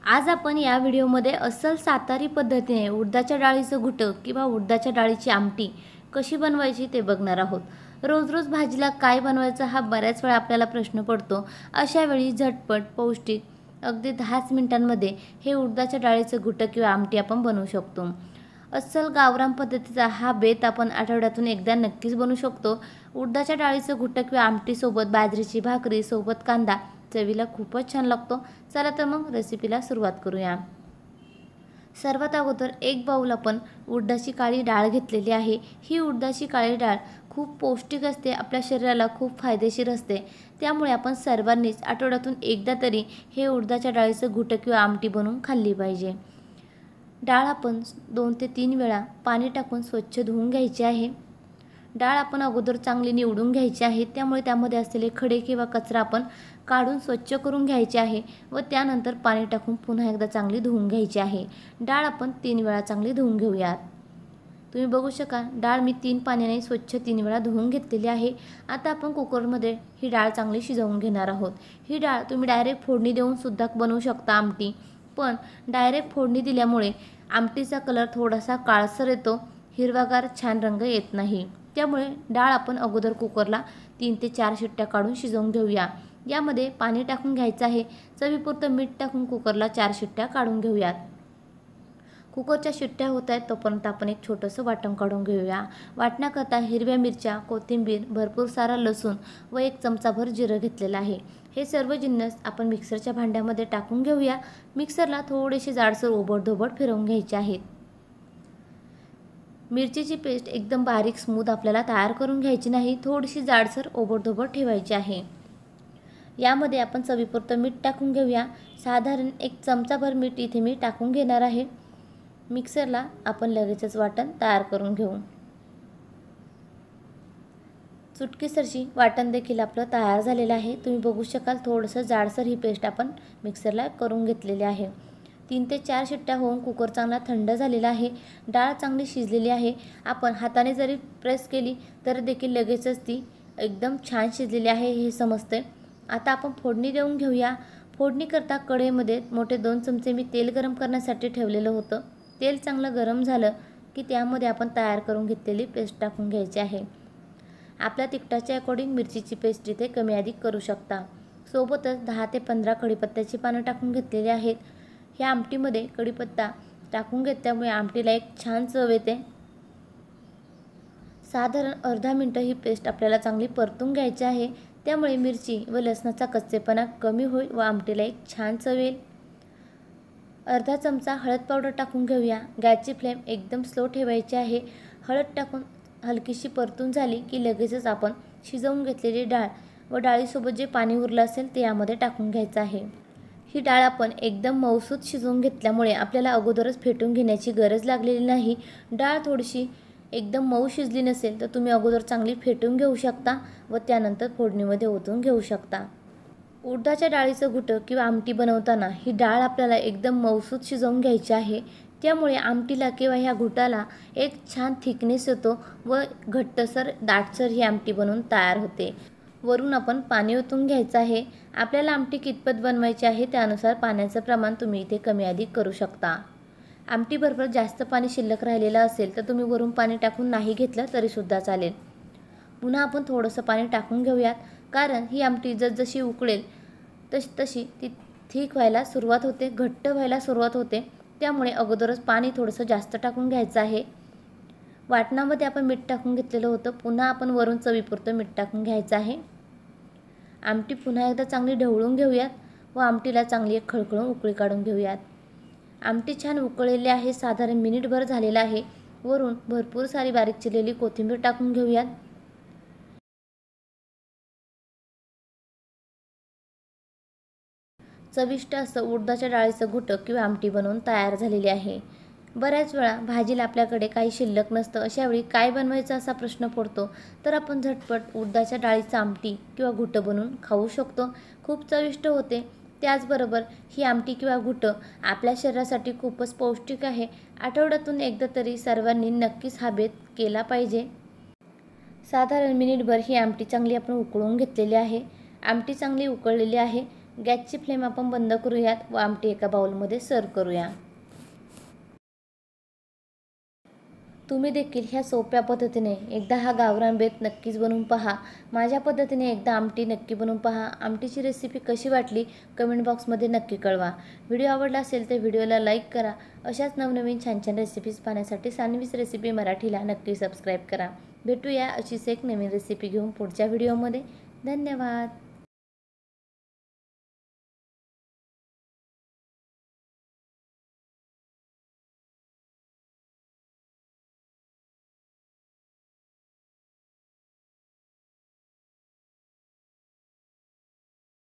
आज आपण या व्हिडिओमध्ये अस्सल सातारी पद्धतीने उडदाच्या डाळीचं घुटं किंवा उडदाच्या डाळीची आमटी कशी बनवायची ते बघणार आहोत। रोज रोज भाजीला काय बनवायचं हा बऱ्याच वेळा आपल्याला प्रश्न पडतो। अशा वेळी झटपट पौष्टिक अगदी 10 मिनिटांमध्ये हे उडदाच्या डाळीचं घुटं किंवा आमटी आपण बनवू शकतो। अस्सल गावरान पद्धतीचा हा बेत आपण आठवड्यातून एकदा नक्कीच बनवू शकतो। उडदाच्या डाळीचं घुटं किंवा आमटी सोबत बाजरीची भाकरी सोबत कांदा चवीला खूपच छान लागतो। चला तर मग रेसिपीला सुरुवात करूया। सर्वात अगोदर एक बाउल आपण उडदाची काळी डाळ घेतलेली आहे। ही उडदाची काळी डाळ खूप पौष्टिक असते, आपल्या शरीराला खूप फायदेशीर असते। त्यामुळे आपण सर्वांनीच आठवड्यातून एकदा तरी हे उडदाच्या डाळीचं घुटं किंवा आमटी बनवून खाल्ली पाहिजे। डाळ आपण 2 ते 3 वेळा पाणी टाकून स्वच्छ धुवून घ्यायची आहे। डाळ आपण अगोदर चांगली निवडून घ्यायची आहे, त्यामुळे त्यामध्ये असलेले खडे किंवा कचरा आपण काढून स्वच्छ करून घ्यायचे आहे व त्यानंतर पाणी टाकून पुन्हा एकदा चांगली धुवून घ्यायची आहे। डाळ आपण 3 वेळा चांगली धुवून घेऊयात। तुम्ही बघू शकाल डाळ मी 3 पाण्याने स्वच्छ 3 वेळा धुवून घेतलेली आहे। आता आपण कुकरमध्ये ही डाळ चांगली शिजवून घेणार आहोत। ही डाळ तुम्ही डायरेक्ट फोडणी देऊन सुद्धा बनवू शकता आमटी, पण डायरेक्ट फोडणी दिल्यामुळे आमटीचा कलर थोडासा काळसर येतो, हिरवागार छान रंग येत नाही। त्यामुळे डाळ आपण अगोदर कुकरला 3 ते 4 शिट्ट्या काढून शिजवून घेऊया। यामध्ये पाणी टाकून घ्यायचं आहे, चवीपुरतं मीठ टाकून कुकरला 4 शिट्ट्या काढून घेऊयात। कुकरच्या शिट्ट्या होत आहेत तोपर्यंत आपण एक छोटंसं वाटण काढून घेऊया। वाटण्याकरता हिरव्या मिरच्या, कोथिंबीर, भरपूर सारा लसूण व 1 चमचाभर जिरं घेतलेलं आहे। हे सर्व जिन्नस आपण मिक्सरच्या भांड्यामध्ये टाकून घेऊया। मिक्सरला थोडेसे जाडसर ओबडधोबड फिरवून घ्यायचे आहेत। मिरचीची पेस्ट एकदम बारीक स्मूथ आपल्याला तयार करून घ्यायची नाही, थोडीशी जाडसर ओबडधोबड ठेवायची आहे। यामध्ये आपण चवीपुरतं मीठ टाकून घेऊया। साधारण 1 चमचाभर मीठ इथे मी टाकून घेणार आहे। मिक्सरला आपण लगेचच वाटण तयार करून घेऊ। चुटकीसरशी वाटण देखील आपलं तयार झालेलं आहे। तुम्ही बघू शकाल थोडंसं जाडसर ही पेस्ट आपण मिक्सरला करून घेतलेली आहे। 3 ते 4 शिट्ट्या होऊन कुकर चांगला थंड झालेला आहे। डाळ चांगली शिजलेली आहे। आपण हाताने जरी प्रेस केली तर देखील लगेचच ती एकदम छान शिजलेली आहे हे समजते। आता आपण फोडणी देऊन घेऊया। फोडणी करता कढईमध्ये मोठे 2 चमचे मी तेल गरम करण्यासाठी ठेवलेलं होतं। तेल चांगलं गरम झालं की त्यामध्ये आपण तयार करून घेतलेली पेस्ट टाकून घ्यायची आहे। आपल्या तिखटाच्या अकॉर्डिंग मिरचीची पेस्ट इथे कमी अधिक करू शकता। सोबतच 10 ते 15 कढीपत्त्याची पानं टाकून घेतलेली आहेत। ह्या आमटीमध्ये कढीपत्ता टाकून घेतल्यामुळे आमटीला एक छान चव येते। साधारण अर्धा मिनिट ही पेस्ट आपल्याला चांगली परतून घ्यायची आहे, त्यामुळे मिरची व लसणाचा कच्चेपणा कमी होईल व आमटीला एक छान चव येईल। अर्धा चमचा हळद पावडर टाकून घेऊया। गॅसची फ्लेम एकदम स्लो ठेवायची आहे। हळद टाकून हलकीशी परतून झाली की लगेचच आपण शिजवून घेतलेली डाळ व डाळीसोबत जे पाणी उरलं असेल ते यामध्ये टाकून घ्यायचं आहे। ही डाळ आपण एकदम मऊसूत शिजवून घेतल्यामुळे आपल्याला अगोदरच फेटून घेण्याची गरज लागलेली नाही। डाळ थोडीशी एकदम मऊ शिजली नसेल तर तुम्ही अगोदर चांगली फेटून घेऊ शकता व त्यानंतर फोडणीमध्ये ओतून घेऊ शकता। उडदाच्या डाळीचं घुटं किंवा आमटी बनवताना ही डाळ आपल्याला एकदम मऊसूत शिजवून घ्यायची आहे, त्यामुळे आमटीला किंवा ह्या घुटाला एक छान थिकनेस येतो व घट्टसर दाटसर ही आमटी बनवून तयार होते। वरून आपण पाणी ओतून घ्यायचं आहे। आपल्याला आमटी कितपत बनवायची आहे त्यानुसार पाण्याचं प्रमाण तुम्ही इथे कमी अधिक करू शकता। आमटीबरोबर जास्त पाणी शिल्लक राहिलेलं असेल तर तुम्ही वरून पाणी टाकून नाही घेतलं तरीसुद्धा चालेल। पुन्हा आपण थोडंसं पाणी टाकून घेऊयात, कारण ही आमटी जसजशी उकळेल तशी ती थिक व्हायला सुरुवात होते, घट्ट व्हायला सुरुवात होते। त्यामुळे अगोदरच पाणी थोडंसं जास्त टाकून घ्यायचं आहे। वाटणामध्ये आपण मीठ टाकून घेतलेलं होतं, पुन्हा आपण वरून चवीपुरतं मीठ टाकून घ्यायचं आहे। आमटी पुन्हा एकदा चांगली ढवळून घेऊयात व आमटीला चांगली एक खळखळून उकळी काढून घेऊयात। आमटी छान उकळलेली आहे, साधारण मिनिटभर झालेलं आहे। वरून भरपूर सारी बारीक चिरलेली कोथिंबीर टाकून घेऊयात। चविष्ट असं उडदाच्या डाळीचं घुटं किंवा आमटी बनवून तयार झालेली आहे। बऱ्याच वेळा भाजीला आपल्याकडे काही शिल्लक नसतं, अशा वेळी काय बनवायचं असा प्रश्न पडतो, तर आपण झटपट उडदाच्या डाळीचं आमटी किंवा घुटं बनवून खाऊ शकतो। खूप चविष्ट होते। त्याचबरोबर ही आमटी किंवा घुटं आपल्या शरीरासाठी खूपच पौष्टिक आहे। आठवड्यातून एकदा तरी सर्वांनी नक्कीच हा बेत केला पाहिजे। साधारण मिनिटभर ही आमटी चांगली आपण उकळून घेतलेली आहे। आमटी चांगली उकळलेली आहे। गॅसची फ्लेम आपण बंद करूयात व आमटी एका बाउलमध्ये सर्व करूया. तुम्ही देखील ह्या सोप्या पद्धतीने एकदा हा गावरान बेत नक्कीच बनवून पहा. माझ्या पद्धतीने एकदा आमटी नक्की बनवून पहा. आमटीची रेसिपी कशी वाटली कमेंट बॉक्समध्ये नक्की कळवा. व्हिडिओ आवडला असेल तर व्हिडिओला लाईक करा. अशाच नवनवीन छान छान रेसिपीज पाहण्यासाठी सान्वीज रेसिपी मराठीला नक्की सबस्क्राईब करा. भेटूया अशीच एक नवीन रेसिपी घेऊन पुढच्या व्हिडिओमध्ये. धन्यवाद.